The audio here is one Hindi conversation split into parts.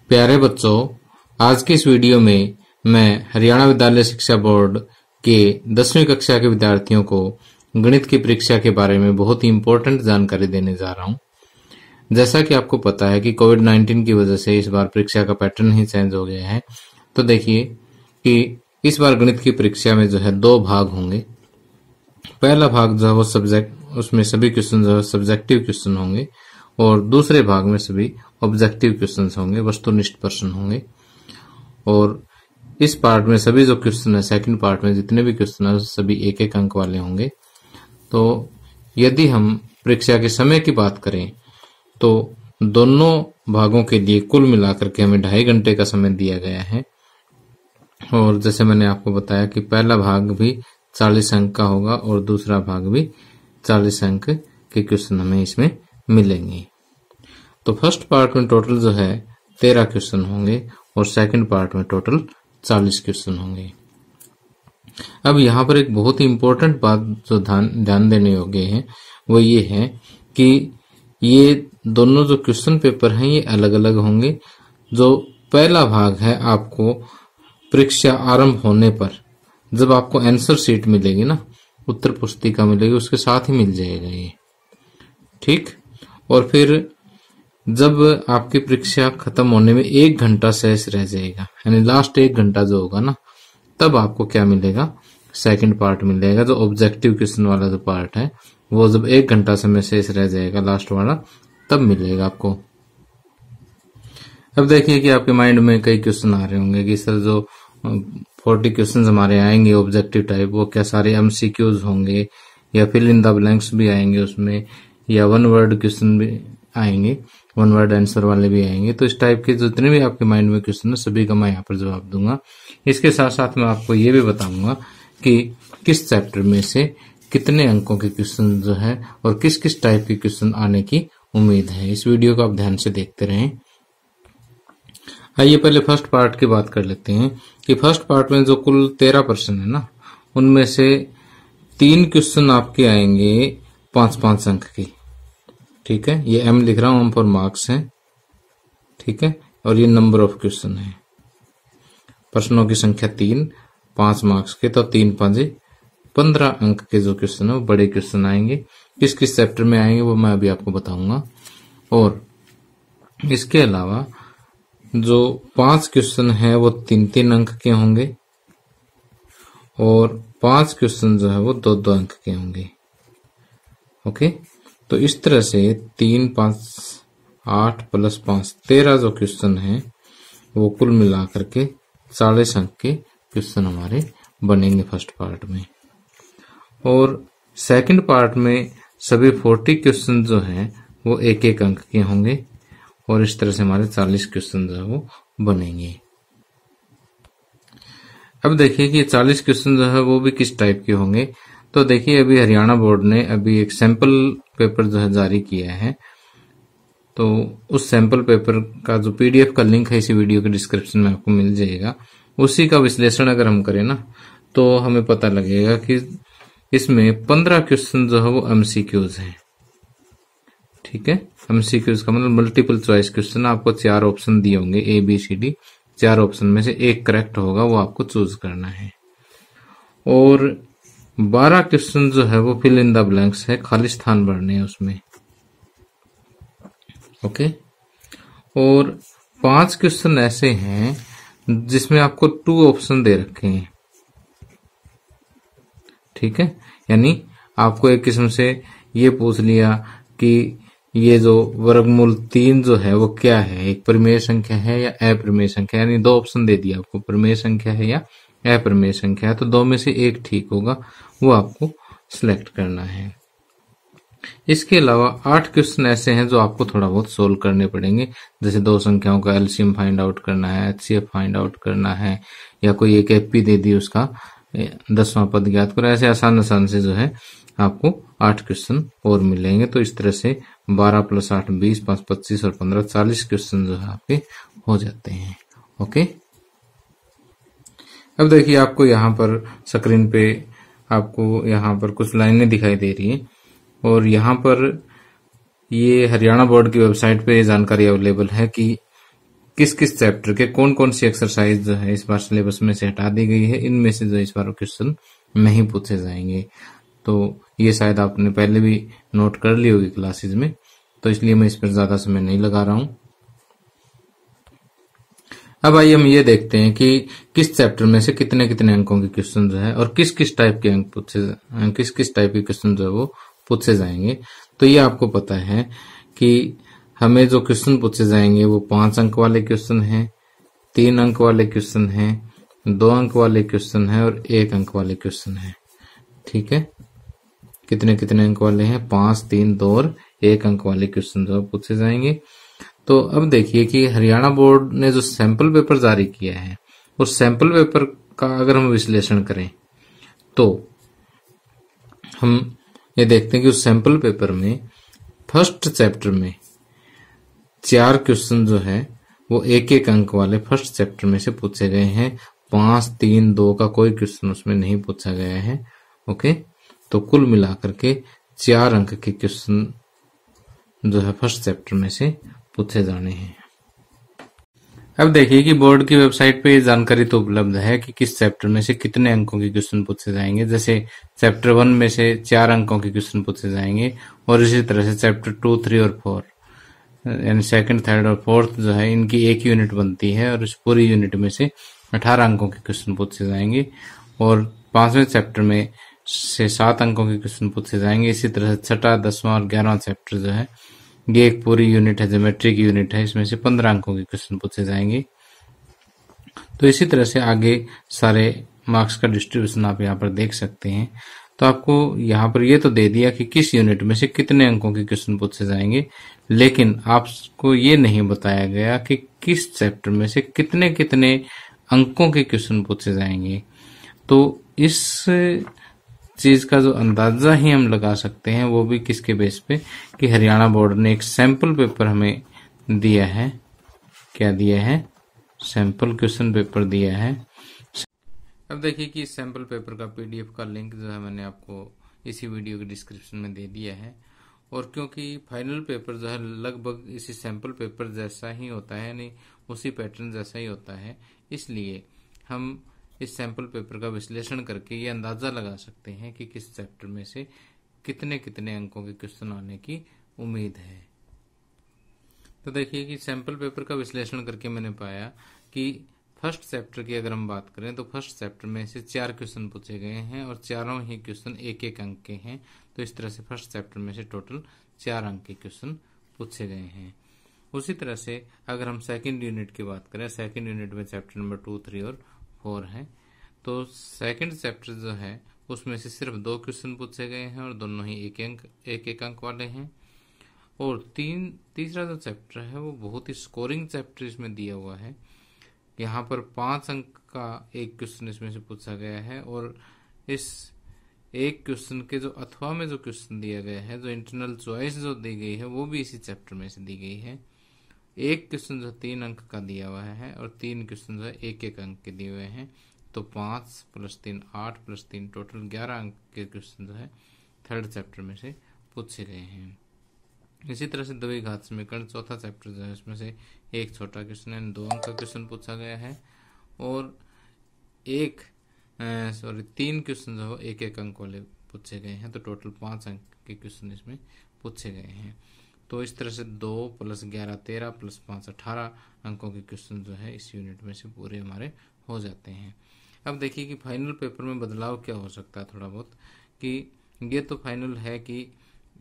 प्यारे बच्चों, आज की इस वीडियो में मैं हरियाणा विद्यालय शिक्षा बोर्ड के 10वीं कक्षा के विद्यार्थियों को गणित की परीक्षा के बारे में बहुत ही इम्पोर्टेंट जानकारी देने जा रहा हूं। जैसा कि आपको पता है कि कोविड-19 की वजह से इस बार परीक्षा का पैटर्न ही चेंज हो गया है। तो देखिए कि इस बार गणित की परीक्षा में जो है 2 भाग होंगे। पहला भाग जो है वो उसमें सभी क्वेश्चन जो है सब्जेक्टिव क्वेश्चन होंगे और दूसरे भाग में सभी ऑब्जेक्टिव क्वेश्चंस होंगे, वस्तुनिष्ठ प्रश्न होंगे। और इस पार्ट में सभी जो क्वेश्चन है, सेकंड पार्ट में जितने भी क्वेश्चन है सभी 1-1 अंक वाले होंगे। तो यदि हम परीक्षा के समय की बात करें तो दोनों भागों के लिए कुल मिलाकर के हमें 2.5 घंटे का समय दिया गया है। और जैसे मैंने आपको बताया कि पहला भाग भी 40 अंक का होगा और दूसरा भाग भी 40 अंक के क्वेश्चन हमें इसमें मिलेंगे। तो फर्स्ट पार्ट में टोटल जो है 13 क्वेश्चन होंगे और सेकंड पार्ट में टोटल 40 क्वेश्चन होंगे। अब यहाँ पर एक बहुत ही इम्पोर्टेंट बात जो ध्यान देने योग्य है वो ये है कि ये दोनों जो क्वेश्चन पेपर हैं ये अलग अलग होंगे। जो पहला भाग है आपको परीक्षा आरंभ होने पर जब आपको आंसर शीट मिलेगी ना, उत्तर पुस्तिका मिलेगी, उसके साथ ही मिल जाएगा ये, ठीक। और फिर जब आपकी परीक्षा खत्म होने में 1 घंटा शेष रह जाएगा, यानी लास्ट 1 घंटा जो होगा ना, तब आपको क्या मिलेगा, सेकंड पार्ट मिलेगा। जो ऑब्जेक्टिव क्वेश्चन वाला जो पार्ट है वो जब 1 घंटा समय शेष रह जाएगा लास्ट वाला, तब मिलेगा आपको। अब देखिए कि आपके माइंड में कई क्वेश्चन आ रहे होंगे कि सर जो 40 क्वेश्चन हमारे आएंगे ऑब्जेक्टिव टाइप, वो क्या सारे एमसीक्यूज होंगे या फिल इन द ब्लैंक्स भी आएंगे उसमें, या 1 वर्ड क्वेश्चन भी आएंगे, 1 वर्ड आंसर वाले भी आएंगे। तो इस टाइप के जितने भी आपके माइंड में क्वेश्चन है सभी का मैं यहाँ पर जवाब दूंगा। इसके साथ साथ मैं आपको ये भी बताऊंगा कि किस चैप्टर में से कितने अंकों के क्वेश्चन जो है और किस किस टाइप के क्वेश्चन आने की उम्मीद है। इस वीडियो को आप ध्यान से देखते रहें। आइए पहले फर्स्ट पार्ट की बात कर लेते हैं कि फर्स्ट पार्ट में जो कुल 13 प्रश्न है ना, उनमें से 3 क्वेश्चन आपके आएंगे 5-5 अंक की, ठीक है। ये एम लिख रहा हूं, एम फॉर मार्क्स है, ठीक है। और ये नंबर ऑफ क्वेश्चन है, प्रश्नों की संख्या 3, 5 मार्क्स के, तो 3-5 15 अंक के जो क्वेश्चन है वो बड़े क्वेश्चन आएंगे। किस किस चैप्टर में आएंगे वो मैं अभी आपको बताऊंगा। और इसके अलावा जो 5 क्वेश्चन है वो 3-3 अंक के होंगे और 5 क्वेश्चन जो है वो 2-2 अंक के होंगे, ओके। तो इस तरह से 3, 5, 8 + 5 13 जो क्वेश्चन है वो कुल मिलाकर के 40 अंक के क्वेश्चन हमारे बनेंगे फर्स्ट पार्ट में। और सेकंड पार्ट में सभी 40 क्वेश्चन जो है वो 1-1 अंक के होंगे और इस तरह से हमारे 40 क्वेश्चन जो है वो बनेंगे। अब देखिए कि 40 क्वेश्चन जो है वो भी किस टाइप के होंगे। तो देखिए अभी हरियाणा बोर्ड ने अभी एक सैंपल पेपर जो है जारी किया है। तो उस सैंपल पेपर का जो पीडीएफ का लिंक है इसी वीडियो के डिस्क्रिप्शन में आपको मिल जाएगा। उसी का विश्लेषण अगर हम करें ना तो हमें पता लगेगा कि इसमें 15 क्वेश्चन जो है वो एमसीक्यूज हैं, ठीक है। एमसीक्यूज का मतलब मल्टीपल चॉइस क्वेश्चन। आपको 4 ऑप्शन दिए होंगे ABCD, 4 ऑप्शन में से एक करेक्ट होगा, वो आपको चूज करना है। और 12 क्वेश्चन जो है वो फिल इन द ब्लैंक्स है, खाली स्थान भरने हैं उसमें, ओके। और 5 क्वेश्चन ऐसे हैं जिसमें आपको 2 ऑप्शन दे रखे हैं, ठीक है। यानी आपको एक किस्म से ये पूछ लिया कि ये जो वर्गमूल 3 जो है वो क्या है, एक परिमेय संख्या है या अपरिमेय संख्या, यानी 2 ऑप्शन दे दिया आपको, परिमेय संख्या है या अपरिमेय संख्या है। तो 2 में से एक ठीक होगा, वो आपको सिलेक्ट करना है। इसके अलावा 8 क्वेश्चन ऐसे हैं जो आपको थोड़ा बहुत सोल्व करने पड़ेंगे, जैसे 2 संख्याओं का एलसीएम फाइंड आउट करना है, एचसीएफ फाइंड आउट करना है, या कोई एक एपी दे दी उसका 10वां पद ज्ञात करो। ऐसे आसान से जो है आपको 8 क्वेश्चन और मिलेंगे। तो इस तरह से 12 + 8 20, 5 25 और 15 40 क्वेश्चन जो है आपके हो जाते हैं, ओके। अब देखिए आपको यहाँ पर स्क्रीन पे आपको यहाँ पर कुछ लाइनें दिखाई दे रही है और यहाँ पर ये हरियाणा बोर्ड की वेबसाइट पे जानकारी अवेलेबल है कि किस किस चैप्टर के कौन कौन सी एक्सरसाइज जो है इस बार सिलेबस में से हटा दी गई है, इनमें से जो इस बार क्वेश्चन नहीं पूछे जाएंगे। तो ये शायद आपने पहले भी नोट कर ली होगी क्लासेज में, तो इसलिए मैं इस पर ज्यादा समय नहीं लगा रहा हूं। अब आइए हम ये देखते हैं कि किस चैप्टर में से कितने कितने अंकों के क्वेश्चन जो है और किस किस टाइप के अंक किस किस टाइप के क्वेश्चन जो है वो पूछे जाएंगे। तो ये आपको पता है कि हमें जो क्वेश्चन पूछे जाएंगे वो 5 अंक वाले क्वेश्चन हैं, 3 अंक वाले क्वेश्चन हैं, 2 अंक वाले क्वेश्चन हैं और 1 अंक वाले क्वेश्चन हैं। ठीक है, कितने कितने अंक वाले हैं? 5, 3, 2 और 1 अंक वाले क्वेश्चन जो पूछे जाएंगे। तो अब देखिए कि हरियाणा बोर्ड ने जो सैंपल पेपर जारी किया है, उस सैंपल पेपर का अगर हम विश्लेषण करें तो हम ये देखते हैं कि उस सैंपल पेपर में फर्स्ट चैप्टर में 4 क्वेश्चन जो है वो 1-1 अंक वाले फर्स्ट चैप्टर में से पूछे गए हैं। 5, 3, 2 का कोई क्वेश्चन उसमें नहीं पूछा गया है। ओके, तो कुल मिलाकर के 4 अंक के क्वेश्चन जो है फर्स्ट चैप्टर में से पूछे जाने हैं। अब देखिए कि बोर्ड की वेबसाइट पे ये जानकारी तो उपलब्ध है कि किस चैप्टर में से कितने अंकों के क्वेश्चन पूछे जाएंगे। जैसे चैप्टर 1 में से 4 अंकों के क्वेश्चन पूछे जाएंगे और इसी तरह से चैप्टर 2, 3 और 4 यानी सेकंड, थर्ड और फोर्थ जो है इनकी एक यूनिट बनती है और इस पूरी यूनिट में से 18 अंकों के क्वेश्चन पूछे जाएंगे और 5वें चैप्टर में से 7 अंकों के क्वेश्चन पूछे जाएंगे। इसी तरह से 6वां, 10वां और 11वां चैप्टर जो है ये एक पूरी यूनिट है, ज्योमेट्री की यूनिट है, इसमें से 15 अंकों के क्वेश्चन पूछे जाएंगे। तो इसी तरह से आगे सारे मार्क्स का डिस्ट्रीब्यूशन आप यहाँ पर देख सकते हैं। तो आपको यहाँ पर ये तो दे दिया कि किस यूनिट में से कितने अंकों के क्वेश्चन पूछे जाएंगे, लेकिन आपको ये नहीं बताया गया कि किस चैप्टर में से कितने कितने अंकों के क्वेश्चन पूछे जाएंगे। तो इस चीज का जो अंदाजा ही हम लगा सकते हैं वो भी किसके बेस पे कि हरियाणा बोर्ड ने एक सैंपल पेपर हमें दिया है। क्या दिया है? सैंपल क्वेश्चन पेपर दिया है। अब देखिए कि इस सैंपल पेपर का पीडीएफ का लिंक जो है मैंने आपको इसी वीडियो के डिस्क्रिप्शन में दे दिया है। और क्योंकि फाइनल पेपर जो है लगभग इसी सैंपल पेपर जैसा ही होता है, यानी उसी पैटर्न जैसा ही होता है, इसलिए हम इस सैंपल पेपर का विश्लेषण करके ये अंदाजा लगा सकते हैं कि किस चैप्टर में से कितने कितने अंकों के क्वेश्चन आने की उम्मीद है। तो देखिए कि सैंपल पेपर का विश्लेषण करके मैंने पाया कि फर्स्ट चैप्टर की अगर हम बात करें तो फर्स्ट चैप्टर में से 4 क्वेश्चन पूछे गए हैं और चारों ही क्वेश्चन 1-1 अंक के हैं। तो इस तरह से फर्स्ट चैप्टर में से टोटल 4 अंक के क्वेश्चन पूछे गए हैं। उसी तरह से अगर हम सेकंड यूनिट की बात करें, सेकंड यूनिट में चैप्टर नंबर 2, 3 और 4 है। तो सेकंड चैप्टर जो है उसमें से सिर्फ 2 क्वेश्चन पूछे गए हैं और दोनों ही 1-1 अंक वाले हैं। और तीसरा जो चैप्टर है वो बहुत ही स्कोरिंग चैप्टर इसमें दिया हुआ है। यहाँ पर 5 अंक का एक क्वेश्चन इसमें से पूछा गया है और इस एक क्वेश्चन के जो अथवा में जो क्वेश्चन दिया गया है, जो इंटरनल चॉइस जो दी गई है वो भी इसी चैप्टर में से दी गई है। एक क्वेश्चन जो 3 अंक का दिया हुआ है और 3 क्वेश्चन जो है 1-1 अंक के दिए हुए हैं। तो 5 + 3 8 + 3 टोटल 11 अंक के क्वेश्चन जो है थर्ड चैप्टर में से पूछे गए हैं। इसी तरह से द्विघात समीकरण चौथा चैप्टर जो है उसमें से एक छोटा क्वेश्चन है, 2 अंक का क्वेश्चन पूछा गया है और 3 क्वेश्चन जो है 1-1 अंक वाले पूछे गए हैं। तो टोटल 5 अंक के क्वेश्चन इसमें पूछे गए हैं। तो इस तरह से 2 + 11 13 + 5 18 अंकों के क्वेश्चन जो है इस यूनिट में से पूरे हमारे हो जाते हैं। अब देखिए कि फाइनल पेपर में बदलाव क्या हो सकता है थोड़ा बहुत, कि ये तो फाइनल है कि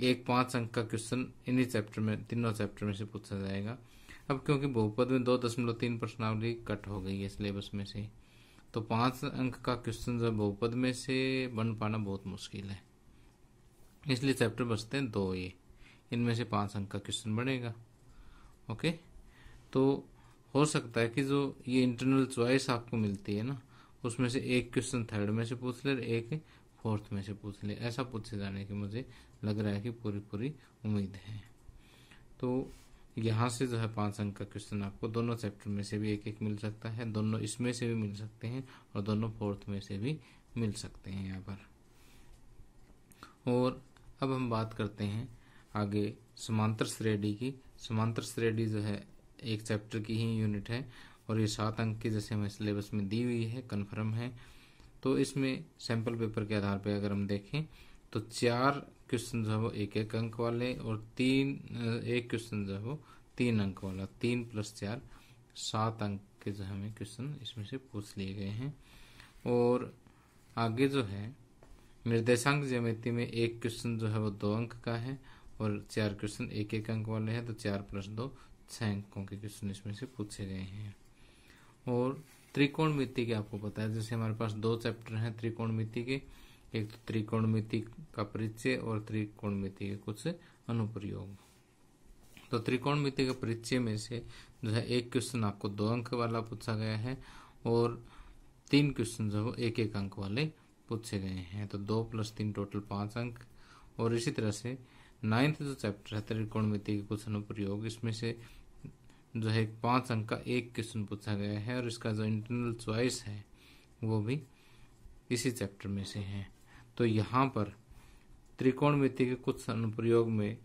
एक 5 अंक का क्वेश्चन इन्हीं चैप्टर में, तीनों चैप्टर में से पूछा जाएगा। अब क्योंकि बहुपद में 2.3 प्रश्नावली कट हो गई है सिलेबस में से, तो 5 अंक का क्वेश्चन जो बहुपद में से बन पाना बहुत मुश्किल है, इसलिए चैप्टर बचते हैं 2। ये इनमें से 5 अंक का क्वेश्चन बनेगा। ओके, तो हो सकता है कि जो ये इंटरनल चॉइस आपको मिलती है ना, उसमें से एक क्वेश्चन थर्ड में से पूछ ले, एक फोर्थ में से पूछ ले, ऐसा पूछे जाने की मुझे लग रहा है कि पूरी उम्मीद है। तो यहाँ से जो है 5 अंक का क्वेश्चन आपको दोनों चैप्टर में से भी 1-1 मिल सकता है, दोनों इसमें से भी मिल सकते हैं और दोनों फोर्थ में से भी मिल सकते हैं यहाँ पर। और अब हम बात करते हैं आगे समांतर श्रेणी की। समांतर श्रेणी जो है एक चैप्टर की ही यूनिट है और ये 7 अंक की जैसे हमें सिलेबस में दी हुई है, कन्फर्म है। तो इसमें सैंपल पेपर के आधार पर अगर हम देखें तो 4 क्वेश्चन जो है वो 1-1 अंक वाले और एक क्वेश्चन जो है वो 3 अंक वाला, 3 + 4 7 अंक के जो हमें क्वेश्चन इसमें से पूछ लिए गए हैं। और आगे जो है निर्देशांक ज्यामिति में एक क्वेश्चन जो है वो 2 अंक का है और 4 क्वेश्चन 1-1 अंक वाले हैं, तो 4 + 2 6 अंकों के क्वेश्चन इसमें से पूछे गए हैं। और त्रिकोणमिति के आपको पता है, जैसे हमारे पास 2 चैप्टर हैं त्रिकोणमिति के, एक तो त्रिकोणमिति का परिचय और त्रिकोणमिति के कुछ अनुप्रयोग। तो त्रिकोणमिति का परिचय में से जो है एक क्वेश्चन आपको 2 अंक वाला पूछा गया है और 3 क्वेश्चन जो है 1-1 अंक वाले पूछे गए हैं, तो 2 + 3 टोटल 5 अंक। और इसी तरह से 9th जो चैप्टर है त्रिकोणमिति के कुछ अनुप्रयोग, इसमें से जो है 5 अंक का एक क्वेश्चन पूछा गया है और इसका जो इंटरनल चॉइस है वो भी इसी चैप्टर में से है। तो यहाँ पर त्रिकोणमिति के कुछ अनुप्रयोग में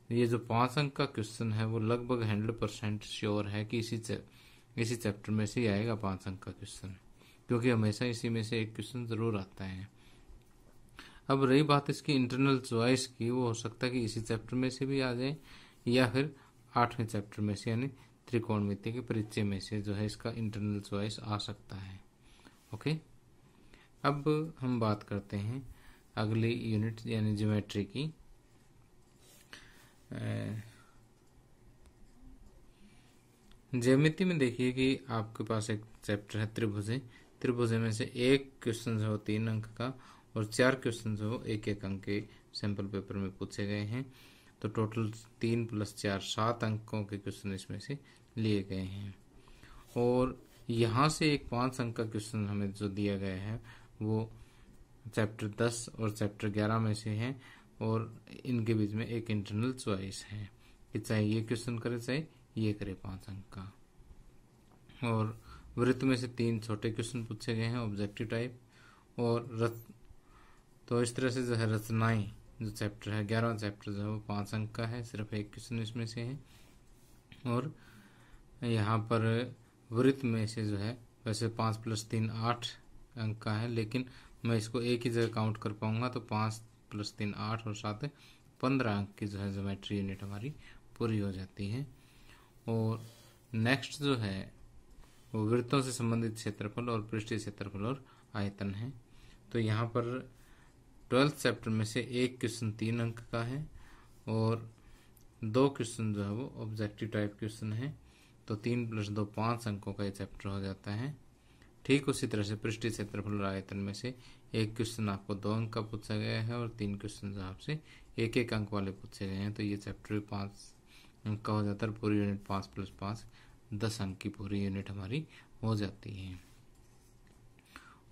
ये जो 5 अंक का क्वेश्चन है वो लगभग 100% श्योर है कि इसी चैप्टर में से ही आएगा 5 अंक का क्वेश्चन, क्योंकि हमेशा इसी में से एक क्वेश्चन जरूर आता है। अब रही बात इसकी इंटरनल चॉइस की, वो हो सकता है कि इसी चैप्टर में से भी आ जाए या फिर 8वें चैप्टर में से यानी त्रिकोणमिति के परिचय में से जो है इसका इंटरनल चॉइस आ सकता है। ओके, अब हम बात करते हैं अगली यूनिट यानी ज्योमेट्री की। ज्यामिति में देखिए कि आपके पास एक चैप्टर है त्रिभुजें। त्रिभुजें में से एक क्वेश्चन जो 3 अंक का और 4 क्वेश्चन जो 1-1 अंक के सैंपल पेपर में पूछे गए हैं, तो टोटल 3 + 4 7 अंकों के क्वेश्चन इसमें से लिए गए हैं। और यहाँ से एक 5 अंक का क्वेश्चन हमें जो दिया गया है वो चैप्टर 10 और चैप्टर 11 में से है और इनके बीच में एक इंटरनल चॉइस है कि चाहे ये क्वेश्चन करे चाहे ये करे 5 अंक का। और वृत्त में से 3 छोटे क्वेश्चन पूछे गए हैं ऑब्जेक्टिव टाइप। और तो इस तरह से जो है रचनाएं जो चैप्टर है 11वां चैप्टर जो है वो 5 अंक का है, सिर्फ एक क्वेश्चन इसमें से है। और यहाँ पर वृत्त में से जो है वैसे 5 + 3 8 अंक का है, लेकिन मैं इसको एक ही जगह काउंट कर पाऊंगा, तो 5 + 3 8 और 7 15 अंक की जो है ज्योमेट्री यूनिट हमारी पूरी हो जाती है। और नेक्स्ट जो है वो वृत्तों से संबंधित क्षेत्रफल और पृष्ठीय क्षेत्रफल और आयतन है। तो यहाँ पर 12th चैप्टर में से एक क्वेश्चन 3 अंक का है और 2 क्वेश्चन जो है वो ऑब्जेक्टिव टाइप क्वेश्चन है, तो 3 + 2 5 अंकों का ये चैप्टर हो जाता है। ठीक उसी तरह से पृष्ठीय क्षेत्रफल और आयतन में से एक क्वेश्चन आपको 2 अंक का पूछा गया है और 3 क्वेश्चन जो आपसे 1-1 अंक वाले पूछे गए हैं, तो ये चैप्टर 5 अंक का हो जाता है। पूरी यूनिट 5 + 5 10 अंक की पूरी यूनिट हमारी हो जाती है।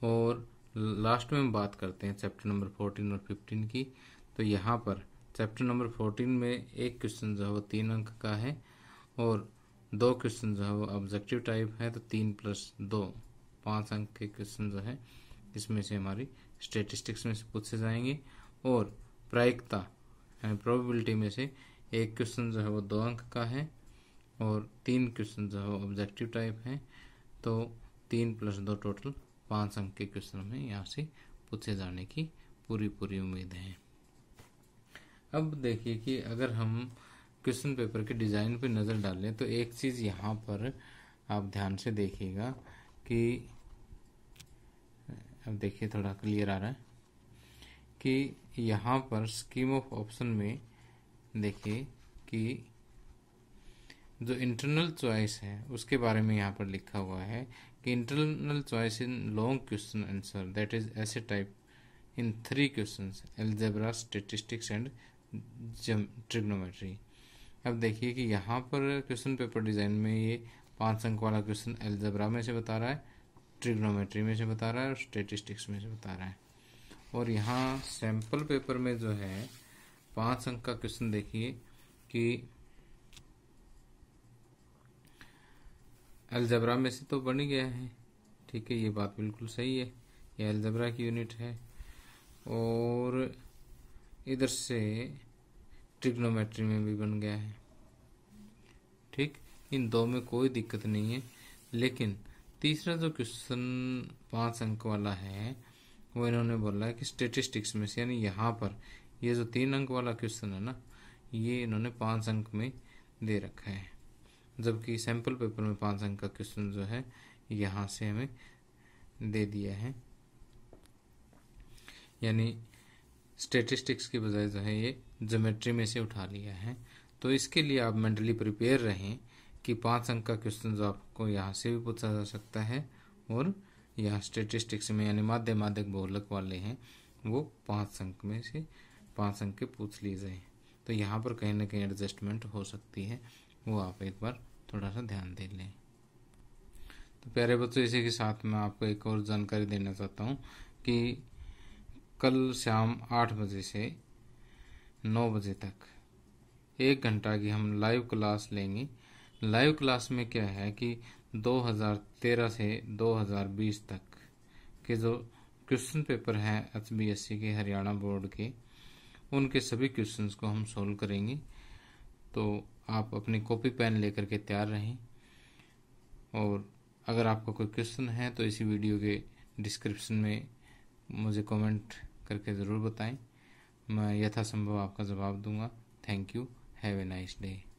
और लास्ट में हम बात करते हैं चैप्टर नंबर 14 और 15 की। तो यहाँ पर चैप्टर नंबर 14 में एक क्वेश्चन जो है वो 3 अंक का है और 2 क्वेश्चन जो है वो ऑब्जेक्टिव टाइप है, तो 3 + 2 5 अंक के क्वेश्चन जो है इसमें से हमारी स्टेटिस्टिक्स में से पूछे जाएंगे। और प्रायिकता यानी प्रोबेबिलिटी में से एक क्वेश्चन जो है वो 2 अंक का है और 3 क्वेश्चन जो है वो ऑब्जेक्टिव टाइप है, तो 3 + 2 टोटल 5 अंक के क्वेश्चन हमें यहाँ से पूछे जाने की पूरी उम्मीद है। अब देखिए कि अगर हम क्वेश्चन पेपर के डिजाइन पे नजर डालें तो एक चीज यहाँ पर आप ध्यान से देखिएगा कि अब देखिए थोड़ा क्लियर आ रहा है कि यहाँ पर स्कीम ऑफ ऑप्शन में देखिए कि जो इंटरनल चॉइस है उसके बारे में यहाँ पर लिखा हुआ है कि internal choice in long question answer that is ऐसे type in 3 questions algebra, statistics and trigonometry. अब देखिए कि यहाँ पर क्वेश्चन पेपर डिजाइन में ये 5 अंक वाला क्वेश्चन अलजेब्रा में से बता रहा है, ट्रिग्नोमेट्री में से बता रहा है और स्टैटिस्टिक्स में से बता रहा है। और यहाँ सैंपल पेपर में जो है 5 अंक का क्वेश्चन देखिए कि अलजेब्रा में से तो बन ही गया है, ठीक है, ये बात बिल्कुल सही है, ये अलजेब्रा की यूनिट है। और इधर से ट्रिग्नोमेट्री में भी बन गया है, ठीक। इन दो में कोई दिक्कत नहीं है। लेकिन तीसरा जो क्वेश्चन 5 अंक वाला है वो इन्होंने बोला है कि स्टेटिस्टिक्स में से, यानी यहाँ पर ये जो 3 अंक वाला क्वेश्चन है ना, ये इन्होंने 5 अंक में दे रखा है, जबकि सैंपल पेपर में 5 अंक का क्वेश्चन जो है यहाँ से हमें दे दिया है। यानी स्टेटिस्टिक्स की बजाय जो है ये ज्योमेट्री में से उठा लिया है। तो इसके लिए आप मेंटली प्रिपेयर रहें कि 5 अंक का क्वेश्चन जो आपको यहाँ से भी पूछा जा सकता है और यहाँ स्टेटिस्टिक्स में यानी माध्य माध्यक बहुलक वाले हैं वो 5 अंक में से 5 अंक के पूछ लिए जाए। तो यहाँ पर कहीं ना कहीं एडजस्टमेंट हो सकती है, वो आप एक बार थोड़ा सा ध्यान दे लें। तो प्यारे बच्चों, इसी के साथ मैं आपको एक और जानकारी देना चाहता हूँ कि कल शाम 8 बजे से 9 बजे तक 1 घंटा की हम लाइव क्लास लेंगे। लाइव क्लास में क्या है कि 2013 से 2020 तक के जो क्वेश्चन पेपर हैं HBSC के, हरियाणा बोर्ड के, उनके सभी क्वेश्चंस को हम सोल्व करेंगे। तो आप अपनी कॉपी पेन लेकर के तैयार रहें। और अगर आपका कोई क्वेश्चन है तो इसी वीडियो के डिस्क्रिप्शन में मुझे कमेंट करके ज़रूर बताएं, मैं यथासंभव आपका जवाब दूंगा। Thank you, have a nice day.